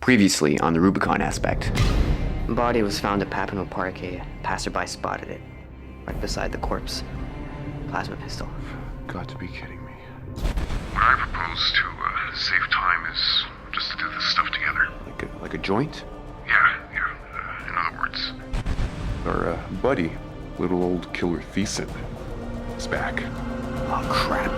Previously on the Rubicon Aspect. The body was found at Papineau Park. A passerby spotted it, right beside the corpse. Plasma pistol. Got to be kidding me. What I propose to save time is just to do this stuff together. Like a joint? Yeah. In other words. Our buddy, little old killer Thiessen, is back. Oh, crap.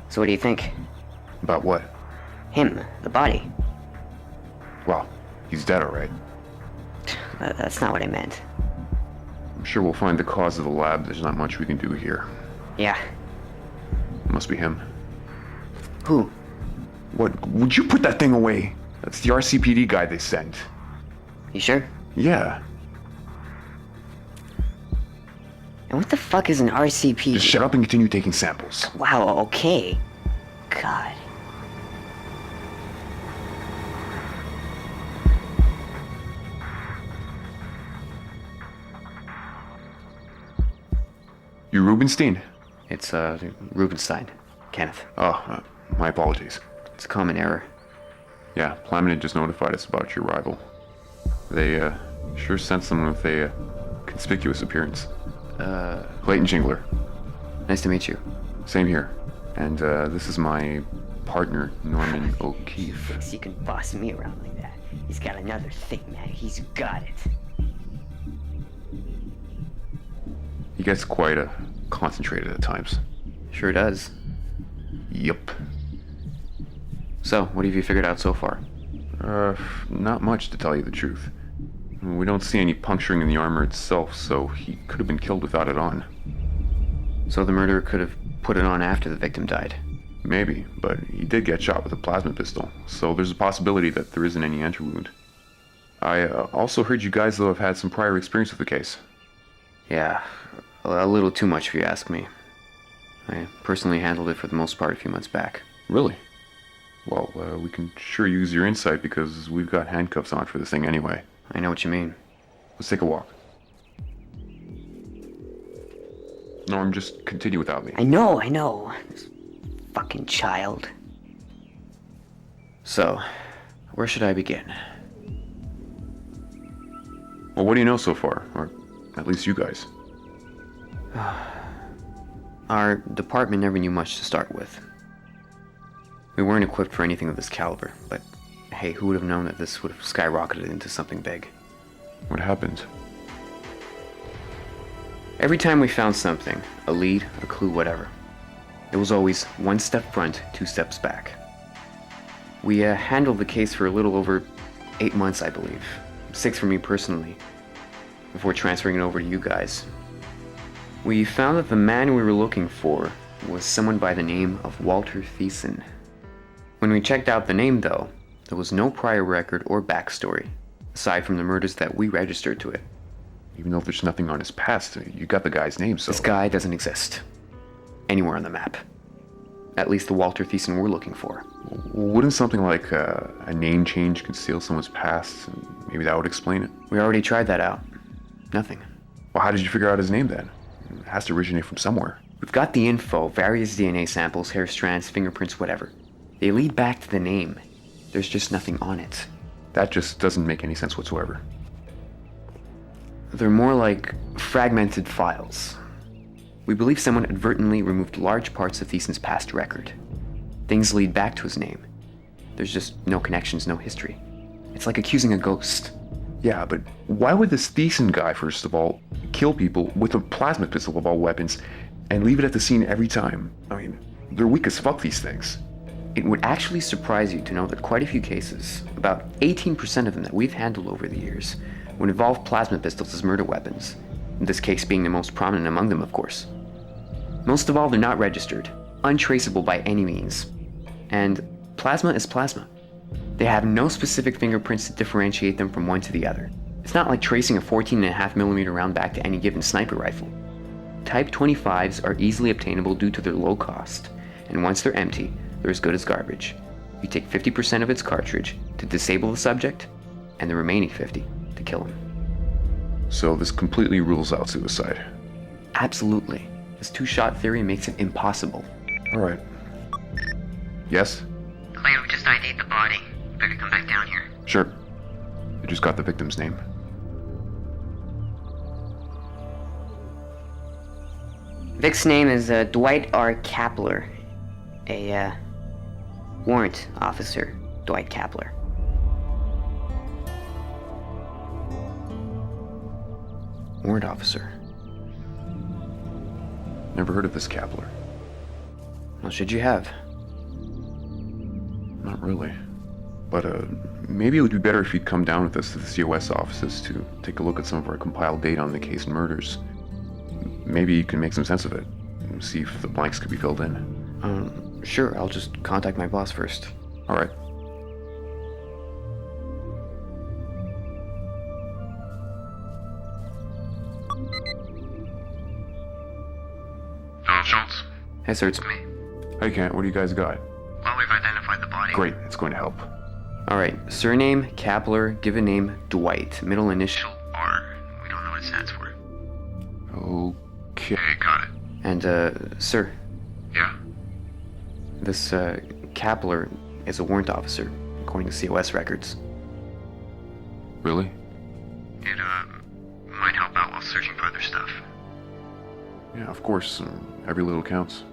So what do you think? About what? Him, the body. Well, he's dead, all right. That's not what I meant. I'm sure we'll find the cause of the lab. There's not much we can do here. Yeah. It must be him. Who? What? Would you put that thing away? That's the RCPD guy they sent. You sure? Yeah. And what the fuck is an RCP? Just shut up and continue taking samples. Wow, okay. God. You Rubinstein? It's, Rubinstein. Kenneth. Oh, my apologies. It's a common error. Yeah, Plaminate just notified us about your arrival. They, sure sent someone with a conspicuous appearance. Clayton Shingler. Nice to meet you. Same here. And, this is my partner, Norman OKeefe. Thinks you can boss me around like that. He's got another thing, man. He's got it. He gets quite concentrated at times. Sure does. Yep. So, what have you figured out so far? Not much, to tell you the truth. We don't see any puncturing in the armor itself, so he could have been killed without it on. So the murderer could have put it on after the victim died? Maybe, but he did get shot with a plasma pistol, so there's a possibility that there isn't any enter wound. I also heard you guys, though, have had some prior experience with the case. Yeah, a little too much if you ask me. I personally handled it for the most part a few months back. Really? Well, we can sure use your insight because we've got handcuffs on for this thing anyway. I know what you mean. Let's take a walk. Norm, just continue without me. I know. This fucking child. So, where should I begin? Well, what do you know so far? Or at least you guys. Our department never knew much to start with. We weren't equipped for anything of this caliber, but hey, who would have known that this would have skyrocketed into something big? What happened? Every time we found something, a lead, a clue, whatever, it was always one step front, 2 steps back. We handled the case for a little over 8 months, I believe. 6 for me personally, before transferring it over to you guys. We found that the man we were looking for was someone by the name of Walter Thiessen. When we checked out the name, though, there was no prior record or backstory, aside from the murders that we registered to it. Even though there's nothing on his past, you got the guy's name, so... This guy doesn't exist. Anywhere on the map. At least the Walter Thiessen we're looking for. Wouldn't something like a name change conceal someone's past? Maybe that would explain it. We already tried that out. Nothing. Well, how did you figure out his name then? It has to originate from somewhere. We've got the info, various DNA samples, hair strands, fingerprints, whatever. They lead back to the name. There's just nothing on it. That just doesn't make any sense whatsoever. They're more like fragmented files. We believe someone inadvertently removed large parts of Thiessen's past record. Things lead back to his name. There's just no connections, no history. It's like accusing a ghost. Yeah, but why would this Thiessen guy, first of all, kill people with a plasma pistol of all weapons and leave it at the scene every time? I mean, they're weak as fuck, these things. It would actually surprise you to know that quite a few cases, about 18% of them that we've handled over the years, would involve plasma pistols as murder weapons, in this case being the most prominent among them, of course. Most of all, they're not registered, untraceable by any means, and plasma is plasma. They have no specific fingerprints to differentiate them from one to the other. It's not like tracing a 14.5mm round back to any given sniper rifle. Type 25s are easily obtainable due to their low cost, and once they're empty, they're as good as garbage. You take 50% of its cartridge to disable the subject, and the remaining 50 to kill him. So this completely rules out suicide. Absolutely. This two-shot theory makes it impossible. Alright. Yes? Clayton, we just ID'd the body. Better come back down here. Sure. I just got the victim's name. Vic's name is Dwight R. Kapler. A warrant officer, Dwight Kapler. Warrant officer. Never heard of this Kapler. Well, should you have? Not really. But maybe it would be better if you'd come down with us to the C.O.S. offices to take a look at some of our compiled data on the case and murders. Maybe you can make some sense of it, and see if the blanks could be filled in. Sure, I'll just contact my boss first. Alright. Hello, Schultz. Hey, sir, it's Me. Hey, Kent, what do you guys got? Well, we've identified the body. Great, it's going to help. Alright, surname, Kapler, given name, Dwight, middle initial, R. We don't know what it stands for. Okay. Hey, got it. and, sir, Yeah? this, Kapler is a warrant officer, according to C.O.S. records. Really? It, might help out while searching for other stuff. Yeah, of course. Every little counts.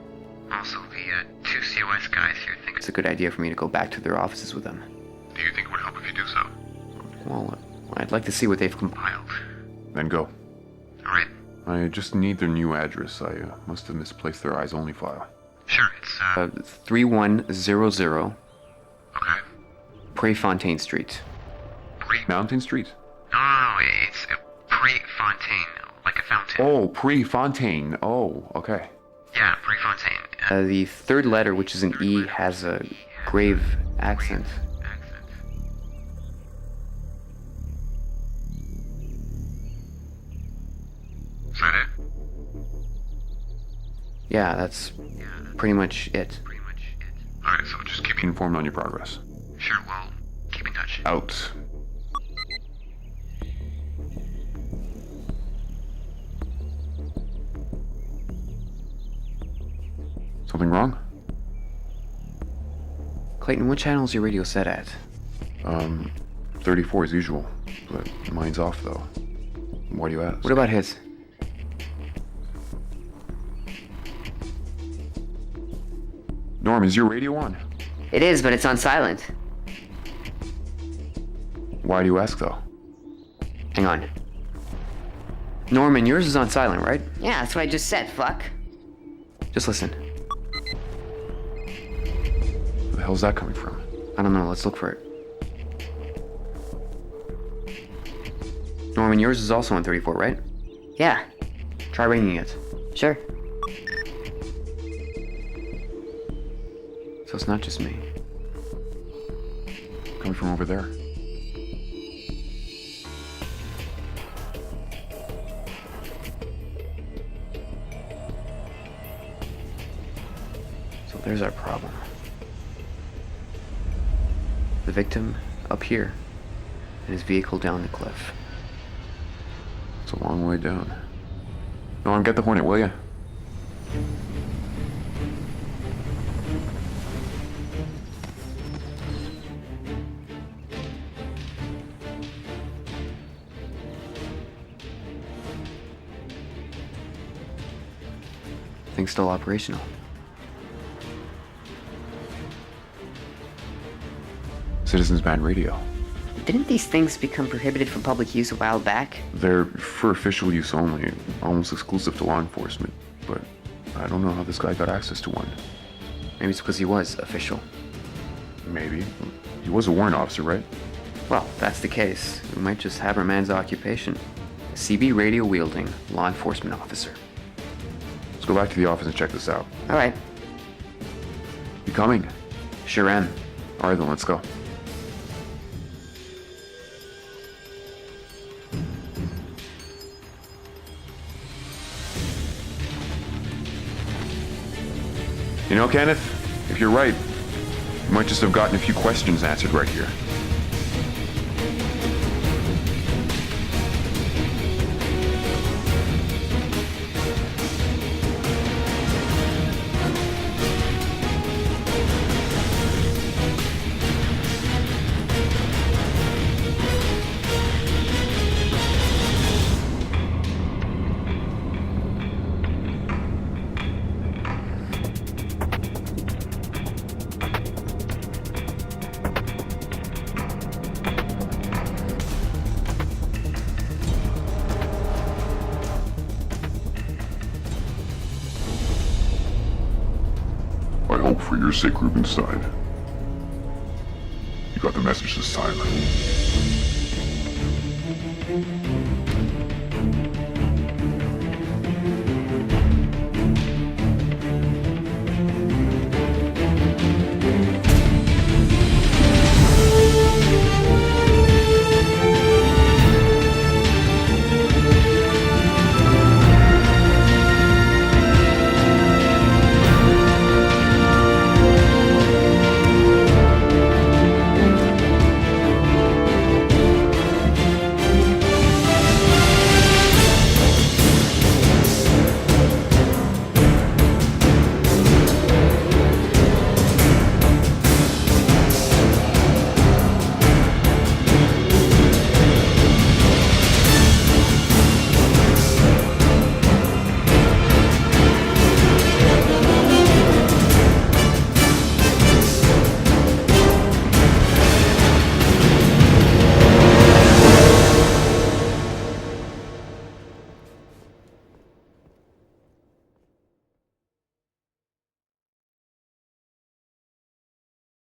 Also, the, two C.O.S. guys here think It's a good idea for me to go back to their offices with them. Do you think it would help if you do so? Well, I'd like to see what they've compiled. Then go. Alright. I just need their new address. I must have misplaced their eyes-only file. Sure, it's, 3100 Okay. Prefontaine Street. Mountain Street? No, it's Prefontaine, like a fountain. Oh, Prefontaine. Oh, okay. Yeah, Prefontaine. The third letter, which is an E, has a grave accent. Is that it? Yeah, that's pretty much it. Alright, so just keep me Informed on your progress. Sure, well, keep in touch. Out. Something wrong? Clayton, what channel is your radio set at? 34 as usual, but mine's off though. Why do you ask? What about his? Norm, is your radio on? It is, but it's on silent. Why do you ask though? Hang on. Norman, yours is on silent, right? Yeah, that's what I just said, fuck. Just listen. Where the hell's that coming from? I don't know, let's look for it. Norman, yours is also on 34, right? Yeah, Try ringing it. sure. So it's not just me. Coming from over there. So there's our problem. The victim up here, and his vehicle down the cliff. It's a long way down. Norm, get the Hornet, will ya? Thing's still operational. Citizens Band Radio. Didn't these things become prohibited for public use a while back? They're for official use only, almost exclusive to law enforcement, but I don't know how this guy got access to one. Maybe it's because he was official. Maybe. He was a warrant officer, right? Well, if that's the case, we might just have our man's occupation. A CB radio wielding law enforcement officer. Let's go back to the office and check this out. Alright. You coming? Sure am. Alright then, let's go. You know, Kenneth, if you're right, you might just have gotten a few questions answered right here. I hope for your sake, Rubinstein, you got the message this time.